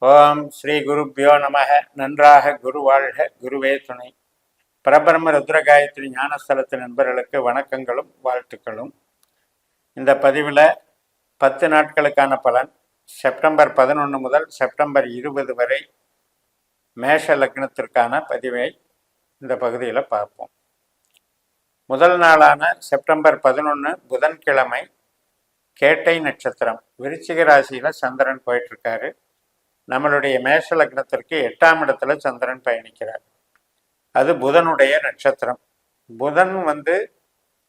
ஓம் ஸ்ரீ குருப்பியோ நமக. நன்றாக குரு வாழ்க, குருவே துணை. பரபிரம்ம ருத்ர காயத்ரி ஞானஸ்தலத்து நண்பர்களுக்கு வணக்கங்களும் வாழ்த்துக்களும். இந்த பதிவில் 10 நாட்களுக்கான பலன், செப்டம்பர் 11 முதல் செப்டம்பர் 20 வரை மேஷ லக்னத்திற்கான பதிவை இந்த பகுதியில் பார்ப்போம். முதல் நாளான செப்டம்பர் 11 புதன்கிழமை, கேட்டை நட்சத்திரம், விருச்சிக ராசியில் சந்திரன் போயிட்டுருக்காரு. நம்மளுடைய மேஷ லக்னத்திற்கு 8ஆம் இடத்துல சந்திரன் பயணிக்கிறார். அது புதனுடைய நட்சத்திரம். புதன்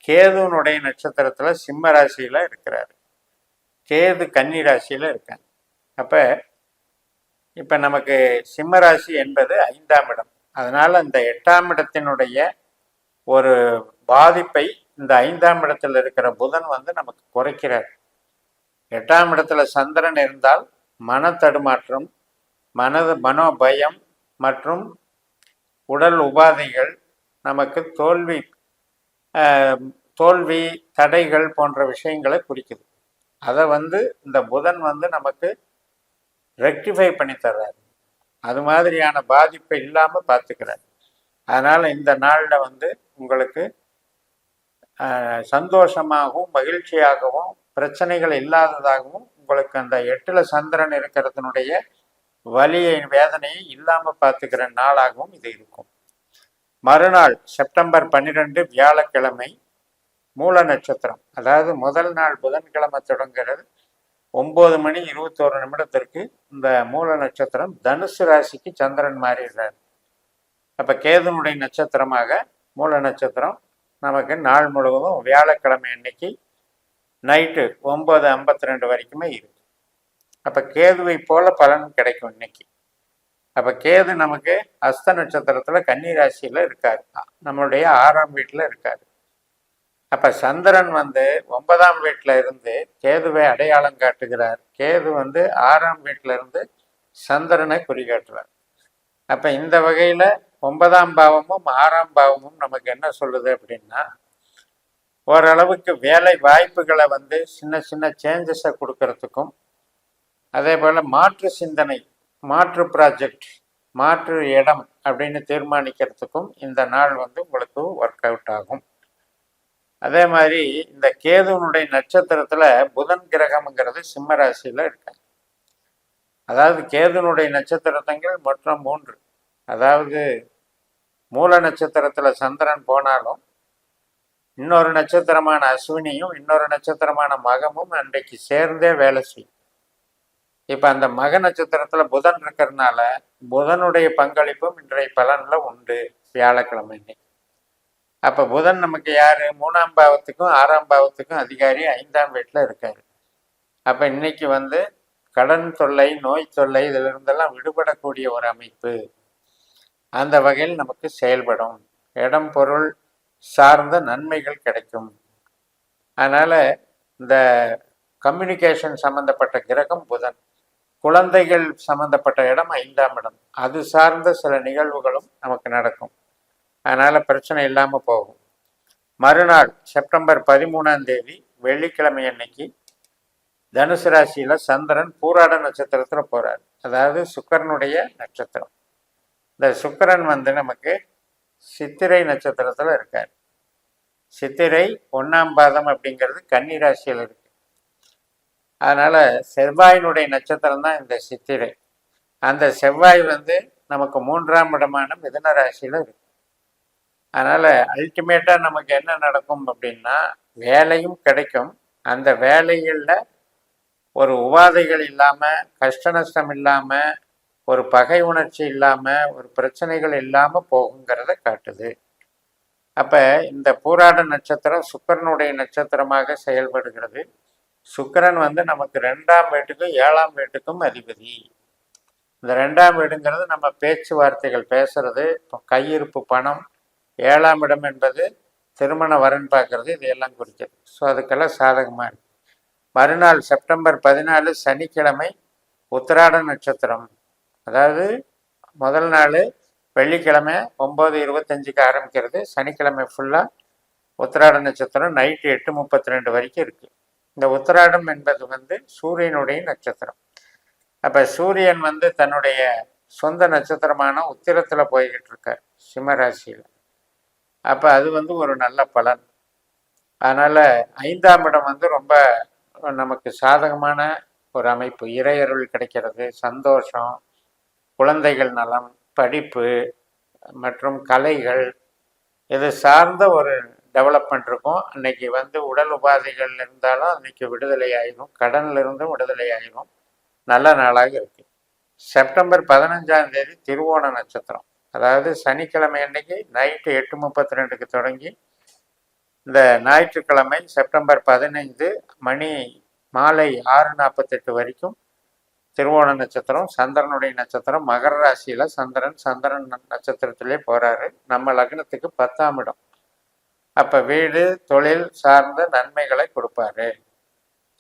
கேதுனுடைய நட்சத்திரத்துல சிம்ம ராசியில இருக்கிறார். கேது கன்னி ராசியில இருக்காங்க. இப்ப நமக்கு சிம்ம ராசி என்பது 5ஆம் இடம். அதனால இந்த 8ஆம் இடத்தினுடைய ஒரு பாதிப்பை இந்த 5ஆம் இடத்துல இருக்கிற புதன் நமக்கு குறைக்கிறார். 8ஆம் இடத்துல சந்திரன் இருந்தால் மன தடுமாற்றம், மனோபயம் மற்றும் உடல் உபாதைகள், நமக்கு தோல்வி தடைகள் போன்ற விஷயங்களை குறிக்குது. அதை இந்த புதன் நமக்கு ரெக்டிஃபை பண்ணி தர்றாரு. அது மாதிரியான பாதிப்பை இல்லாமல் பார்த்துக்கிறார். அதனால் இந்த நாளில் உங்களுக்கு சந்தோஷமாகவும் மகிழ்ச்சியாகவும் பிரச்சனைகள் இல்லாததாகவும், உங்களுக்கு அந்த 8ல் சந்திரன் இருக்கிறதுனுடைய வலியை வேதனையை இல்லாமல் பார்த்துக்கிற நாளாகவும் இது இருக்கும். மறுநாள் செப்டம்பர் 12 வியாழக்கிழமை, மூல நட்சத்திரம். அதாவது முதல் நாள் புதன்கிழமை தொடங்குகிறது. 9 மணி 21 நிமிடத்திற்கு இந்த மூல நட்சத்திரம் தனுசு ராசிக்கு சந்திரன் மாறிடுறார். அப்போ கேதுனுடைய நட்சத்திரமாக மூல நட்சத்திரம் நமக்கு நாள் முழுவதும் வியாழக்கிழமை அன்னைக்கு நைட்டு 9:52 வரைக்குமே இருக்கு. அப்போ கேதுவை போல பலன் கிடைக்கும் இன்னைக்கு. அப்போ கேது நமக்கு அஸ்த நட்சத்திரத்தில் கன்னி ராசியில் இருக்காரு, நம்மளுடைய 6ஆம் வீட்டில் இருக்காரு. அப்போ சந்திரன் 9ஆம் வீட்டில் இருந்து கேதுவை அடையாளம் காட்டுகிறார். கேது 6ஆம் வீட்டில் இருந்து சந்திரனை குறிகாட்டுறார். அப்போ இந்த வகையில் 9ஆம் பாவமும் 6ஆம் பாவமும் நமக்கு என்ன சொல்லுது அப்படின்னா, ஓரளவுக்கு வேலை வாய்ப்புகளை சின்ன சின்ன சேஞ்சஸை கொடுக்கறதுக்கும், அதே போல் மாற்று சிந்தனை, மாற்று ப்ராஜெக்ட், மாற்று இடம் அப்படின்னு தீர்மானிக்கிறதுக்கும் இந்த நாள் உங்களுக்கு ஒர்க் அவுட் ஆகும். அதே மாதிரி இந்த கேதுனுடைய நட்சத்திரத்தில் புதன் கிரகம்ங்கிறது சிம்ம ராசியில் இருக்காங்க. அதாவது கேதுனுடைய நட்சத்திரங்கள் மொத்தம் 3. அதாவது மூல நட்சத்திரத்தில் சந்திரன் போனாலும், இன்னொரு நட்சத்திரமான அஸ்வினியும் இன்னொரு நட்சத்திரமான மகமும் அன்றைக்கு சேர்ந்தே வேலை செய்யும். இப்போ அந்த மக நட்சத்திரத்தில் புதன் இருக்கிறதுனால புதனுடைய பங்களிப்பும் இன்றைய பலனில் உண்டு வியாழக்கிழமை. அப்போ புதன் நமக்கு யார்? 3ஆம் பாவத்துக்கும் 6ஆம் பாவத்துக்கும் அதிகாரி, 5ஆம் வீட்டில் இருக்காரு. அப்போ இன்னைக்கு கடன் தொல்லை, நோய் தொல்லை, இதில் இருந்தெல்லாம் விடுபடக்கூடிய ஒரு அமைப்பு அந்த வகையில் நமக்கு செயல்படும். இடம் பொருள் சார்ந்த நன்மைகள் கிடைக்கும். அதனால் இந்த கம்யூனிகேஷன் சம்மந்தப்பட்ட கிரகம் புதன். குழந்தைகள் சம்மந்தப்பட்ட இடம் 5ஆம் இடம். அது சார்ந்த சில நிகழ்வுகளும் நமக்கு நடக்கும். அதனால் பிரச்சனை இல்லாமல் போகும். மறுநாள் செப்டம்பர் 13ஆம் தேதி வெள்ளிக்கிழமை அன்னைக்கு தனுசு ராசியில் சந்திரன் பூராட நட்சத்திரத்தில் போகிறார். அதாவது சுக்கிரனுடைய நட்சத்திரம். இந்த சுக்கிரன் நமக்கு சித்திரை நட்சத்திரத்தில் இருக்கார். சித்திரை 1ஆம் பாதம் அப்படிங்கிறது கன்னி ராசியில் இருக்கு. அதனால் செவ்வாயினுடைய நட்சத்திரம் தான் இந்த சித்திரை. அந்த செவ்வாய் நமக்கு 3ஆம் இடமான மிதுன ராசியில் இருக்கு. அதனால் அல்டிமேட்டாக நமக்கு என்ன நடக்கும் அப்படின்னா, வேலையும் கிடைக்கும். அந்த வேலைகளில் ஒரு உபாதைகள் இல்லாமல், கஷ்ட நஷ்டம் இல்லாமல், ஒரு பகை உணர்ச்சி இல்லாமல், ஒரு பிரச்சனைகள் இல்லாமல் போகுங்கிறத காட்டுது. அப்போ இந்த பூராட நட்சத்திரம் சுக்கிரனுடைய நட்சத்திரமாக செயல்படுகிறது. சுக்கிரன் நமக்கு 2ஆம் வீட்டுக்கும் 7ஆம் வீட்டுக்கும் அதிபதி. இந்த 2ஆம் வீடுங்கிறது நம்ம பேச்சுவார்த்தைகள் பேசுறது, கையிருப்பு பணம். 7ஆம் இடம் என்பது திருமண வரன் பார்க்கறது, இதையெல்லாம் குறிக்கிறது. ஸோ அதுக்கெல்லாம் சாதகமாக இருக்கு. மறுநாள் செப்டம்பர் 14 சனிக்கிழமை உத்திராட நட்சத்திரம். அதாவது முதல் நாள் வெள்ளிக்கிழமை 9:25க்கு ஆரம்பிக்கிறது. சனிக்கிழமை ஃபுல்லாக உத்திராட நட்சத்திரம் நைட்டு 8:32 வரைக்கும் இருக்குது. இந்த உத்திராடம் என்பது சூரியனுடைய நட்சத்திரம். அப்ப சூரியன் வந்து தன்னுடைய சொந்த நட்சத்திரமான உத்திரத்துல போய்கிட்டு இருக்க சிம்மராசியில. அப்ப அது வந்து ஒரு நல்ல பலன். அதனால 5ஆம் இடம் வந்து ரொம்ப நமக்கு சாதகமான ஒரு அமைப்பு. இறையருள் கிடைக்கிறது, சந்தோஷம், குழந்தைகள் நலம், படிப்பு மற்றும் கலைகள் இது சார்ந்த ஒரு டெவலப்மெண்ட் இருக்கும். அன்னைக்கு வந்து உடல் உபாதைகள் இருந்தாலும் அன்னைக்கு விடுதலை ஆயிரும், கடன்ல இருந்தும் விடுதலை ஆயிரும். நல்ல நாளாக இருக்கு. செப்டம்பர் 15ஆம் தேதி திருவோண நட்சத்திரம், அதாவது சனிக்கிழமை அன்னைக்கு நைட்டு 8:32க்கு தொடங்கி இந்த ஞாயிற்றுக்கிழமை செப்டம்பர் 15 மணி மாலை 6:48 வரைக்கும் திருவோண நட்சத்திரம், சந்திரனுடைய நட்சத்திரம். மகர ராசியில சந்திரன் நட்சத்திரத்திலே போறாரு. நம்ம லக்னத்துக்கு 10ஆம் இடம். அப்ப வீடு தொழில் சார்ந்த நன்மைகளை கொடுப்பாரு.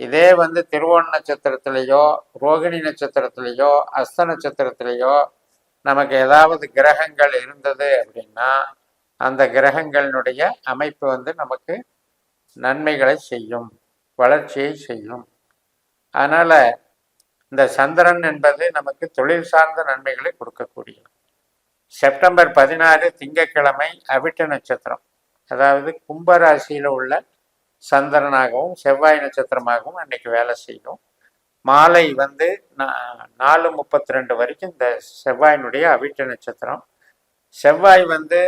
இதே வந்து திருவோண நட்சத்திரத்திலேயோ ரோகிணி நட்சத்திரத்திலேயோ அஸ்த நட்சத்திரத்திலேயோ நமக்கு ஏதாவது கிரகங்கள் இருந்தது அப்படின்னா அந்த கிரகங்களினுடைய அமைப்பு வந்து நமக்கு நன்மைகளை செய்யும், வளர்ச்சியை செய்யும். அதனால இந்த சந்திரன் என்பது நமக்கு தொழில் சார்ந்த நன்மைகளை கொடுக்கக்கூடிய. செப்டம்பர் 16 திங்கட்கிழமை அவிட்ட நட்சத்திரம், அதாவது கும்பராசியில உள்ள சந்திரனாகவும் செவ்வாய் நட்சத்திரமாகவும் அன்னைக்கு வேலை செய்யும். மாலை வந்து 4:32 வரைக்கும் இந்த செவ்வாயினுடைய அவிட்ட நட்சத்திரம். செவ்வாய் வந்து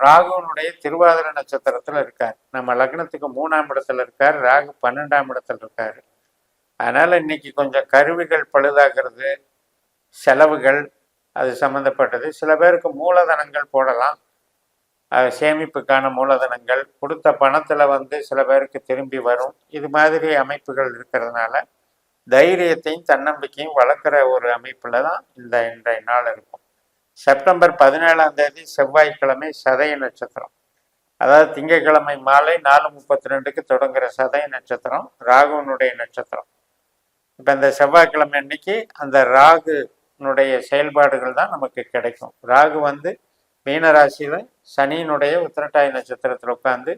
ராகுனுடைய திருவாதிர நட்சத்திரத்துல இருக்கார். நம்ம லக்னத்துக்கு 3ஆம் இடத்துல இருக்கார். ராகு 12ஆம் இடத்துல இருக்காரு. அதனால இன்னைக்கு கொஞ்சம் கருவிகள் பழுதாகிறது, செலவுகள் அது சம்மந்தப்பட்டது. சில பேருக்கு மூலதனங்கள் போடலாம், சேமிப்புக்கான மூலதனங்கள் கொடுத்த பணத்துல வந்து சில பேருக்கு திரும்பி வரும். இது மாதிரி அமைப்புகள் இருக்கிறதுனால தைரியத்தையும் தன்னம்பிக்கையும் வளர்க்குற ஒரு அமைப்புல தான் இன்றைய நாள் இருக்கும். செப்டம்பர் 17ஆம் தேதி செவ்வாய்க்கிழமை சதய நட்சத்திரம், அதாவது திங்கட்கிழமை மாலை 4:32க்கு தொடங்குற சதய நட்சத்திரம் ராகுனுடைய நட்சத்திரம். இப்போ இந்த செவ்வாய்க்கிழமை அன்னைக்கு அந்த ராகுனுடைய செயல்பாடுகள் தான் நமக்கு கிடைக்கும். ராகு வந்து மீனராசியில சனியினுடைய உத்திரட்டாதி நட்சத்திரத்தில் உட்காந்து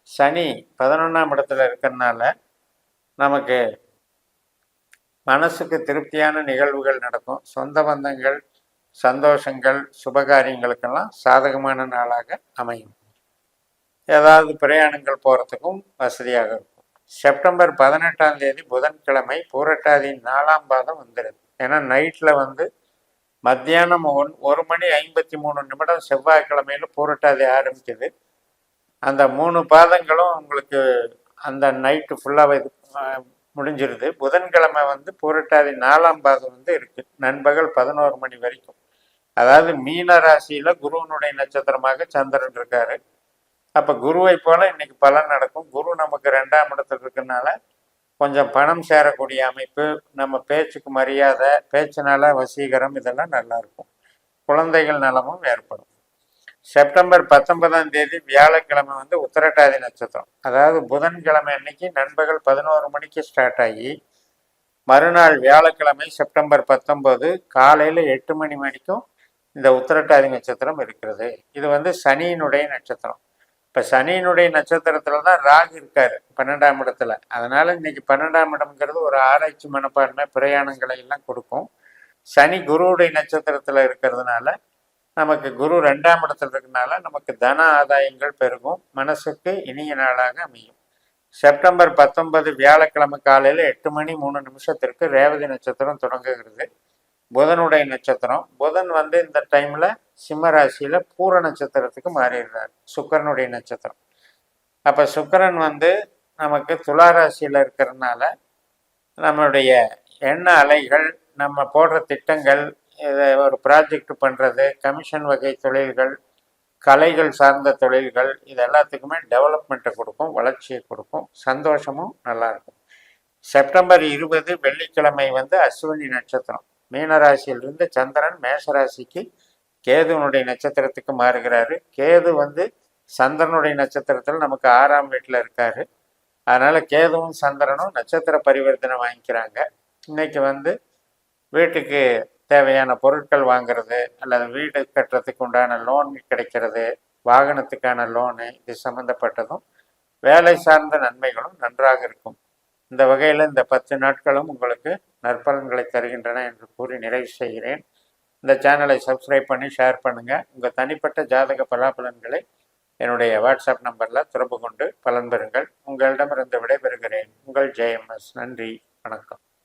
சனி 11ஆம் இடத்துல இருக்கிறதுனால நமக்கு மனசுக்கு திருப்தியான நிகழ்வுகள் நடக்கும். சொந்த பந்தங்கள், சந்தோஷங்கள், சுபகாரியங்களுக்கெல்லாம் சாதகமான நாளாக அமையும். ஏதாவது பிரயாணங்கள் போகிறதுக்கும் வசதியாக இருக்கும். செப்டம்பர் 18ஆம் தேதி புதன்கிழமை பூரட்டாதி 4ஆம் பாதம் வந்துடுது. ஏன்னா நைட்டில் வந்து மத்தியானம் 1:53 செவ்வாய்க்கிழமையில பூரட்டாதி ஆரம்பிக்குது. அந்த 3 பாதங்களும் உங்களுக்கு அந்த நைட்டு ஃபுல்லாக முடிஞ்சிருது. புதன்கிழமை வந்து பூரட்டாதி 4ஆம் பாதம் வந்து இருக்கு, நண்பகல் 11 மணி வரைக்கும். அதாவது மீன ராசியில குருவனுடைய நட்சத்திரமாக சந்திரன் இருக்காரு. அப்ப குருவை போல இன்னைக்கு பலன் நடக்கும். குரு நமக்கு 2ஆம் இடத்துல இருக்கனால கொஞ்சம் பணம் சேரக்கூடிய அமைப்பு, நம்ம பேச்சுக்கு மரியாதை, பேச்சினால வசீகரம், இதெல்லாம் நல்லா இருக்கும். குழந்தைகள் நலமும் ஏற்படும். செப்டம்பர் 19ஆம் தேதி வியாழக்கிழமை வந்து உத்திரட்டாதி நட்சத்திரம், அதாவது புதன்கிழமை அன்னைக்கு நண்பகல் 11 மணிக்கு ஸ்டார்ட் ஆகி மறுநாள் வியாழக்கிழமை செப்டம்பர் 19 காலையில் 8 மணி வரைக்கும் இந்த உத்திரட்டாதி நட்சத்திரம் இருக்கிறது. இது வந்து சனியினுடைய நட்சத்திரம். இப்போ சனியினுடைய நட்சத்திரத்துல தான் ராகு இருக்காரு 12ஆம் இடத்துல. அதனால இன்னைக்கு 12ஆம் இடம்ங்கிறது ஒரு ஆராய்ச்சி மனப்பான்மை, பிரயாணங்களை எல்லாம் கொடுக்கும். சனி குருவுடைய நட்சத்திரத்துல இருக்கிறதுனால நமக்கு குரு 2ஆம் இடத்துல இருக்கிறதுனால நமக்கு தன ஆதாயங்கள் பெருகும், மனசுக்கு இனிய நாளாக அமையும். செப்டம்பர் 19 வியாழக்கிழமை காலையில் 8:03 ரேவதி நட்சத்திரம் தொடங்குகிறது. புதனுடைய நட்சத்திரம். புதன் வந்து இந்த டைம்ல சிம்ம ராசியில பூர நட்சத்திரத்துக்கு மாறிடுறார், சுக்கரனுடைய நட்சத்திரம். அப்ப சுக்கரன் வந்து நமக்கு துலா ராசியில இருக்கிறதுனால நம்மளுடைய எண்ண அலைகள், நம்ம போடுற திட்டங்கள், இதை ஒரு ப்ராஜெக்ட் பண்ணுறது, கமிஷன் வகை தொழில்கள், கலைகள் சார்ந்த தொழில்கள், இது எல்லாத்துக்குமே டெவலப்மெண்ட்டை கொடுக்கும், வளர்ச்சியை கொடுக்கும், சந்தோஷமும் நல்லாயிருக்கும். செப்டம்பர் 20 வெள்ளிக்கிழமை வந்து அஸ்வினி நட்சத்திரம். மீனராசியிலிருந்து சந்திரன் மேஷராசிக்கு கேதுவனுடைய நட்சத்திரத்துக்கு மாறுகிறாரு. கேது வந்து சந்திரனுடைய நட்சத்திரத்தில் நமக்கு 6ஆம் வீட்டில் இருக்காரு. அதனால கேதுவும் சந்திரனும் நட்சத்திர பரிவர்த்தனை வாங்கிக்கிறாங்க. இன்னைக்கு வந்து வீட்டுக்கு தேவையான பொருட்கள் வாங்கிறது, அல்லது வீடு கட்டுறதுக்கு உண்டான லோன் கிடைக்கிறது, வாகனத்துக்கான லோனு, இது சம்மந்தப்பட்டதும் வேலை சார்ந்த நன்மைகளும் நன்றாக இருக்கும். இந்த வகையில் இந்த 10 நாட்களும் உங்களுக்கு நற்பலன்களை தருகின்றன என்று கூறி நிறைவு செய்கிறேன். இந்த சேனலை சப்ஸ்கிரைப் பண்ணி ஷேர் பண்ணுங்கள். உங்கள் தனிப்பட்ட ஜாதக பலாபலன்களை என்னுடைய வாட்ஸ்அப் நம்பரில் தொடர்பு கொண்டு பலன் பெறுங்கள். உங்களிடமிருந்து விடைபெறுகிறேன். உங்கள் JMS. நன்றி, வணக்கம்.